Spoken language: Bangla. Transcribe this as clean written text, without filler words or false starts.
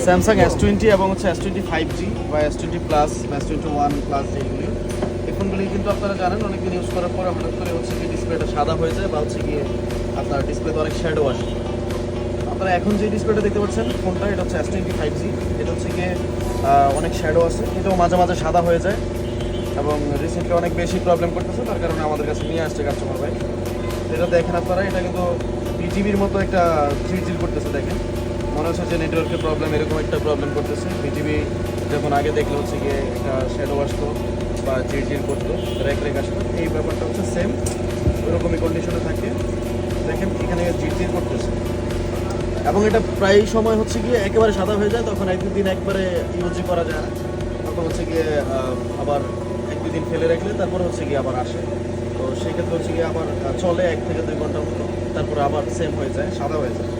স্যামসাং S20 এবং হচ্ছে S20 5G বা S20 প্লাস বা S21 প্লাস যেগুলি এই ফোনগুলি কিন্তু আপনারা জানেন অনেকদিন ইউজ করার পরে হঠাৎ করে হচ্ছে কি ডিসপ্লেটা সাদা হয়ে যায় বা হচ্ছে গিয়ে আপনার ডিসপ্লেতে অনেক শ্যাডো আসে। আপনারা এখন যে ডিসপ্লেটা দেখতে পাচ্ছেন ফোনটা এটা হচ্ছে S20 5G। এটা হচ্ছে গিয়ে অনেক শ্যাডো আছে, এটাও মাঝে মাঝে সাদা হয়ে যায় এবং রিসেন্টলি অনেক বেশি প্রবলেম করতেছে, তার কারণে আমাদের কাছে নিয়ে আসছে কাস্টমার ভাই। এটা দেখেন আপনারা, এটা কিন্তু বিজিবির মতো একটা চিরচির করতেছে। দেখেন মনে হচ্ছে যে নেটওয়ার্কের প্রবলেম, এরকম একটা প্রবলেম করতেছে। বিজিবি যখন আগে দেখলে হচ্ছে গিয়ে একটা শ্যাডো আসতো বা চিরচির করতো, রেক রেক আসতো, এই ব্যাপারটা হচ্ছে সেম ওরকমই কন্ডিশনে থাকে। দেখেন এখানে চিরচির করতেছে এবং এটা প্রায় সময় হচ্ছে গিয়ে একেবারে সাদা হয়ে যায়, তখন এক দুদিন একবারে ইউজই করা যায় না, তখন হচ্ছে গিয়ে আবার এক দুদিন ফেলে রাখলে তারপর হচ্ছে গিয়ে আবার আসে। তো সেই ক্ষেত্রে হচ্ছে গিয়ে আবার চলে 1 থেকে 2 ঘন্টার মতো, তারপরে আবার সেম হয়ে যায়, সাদা হয়ে যায়।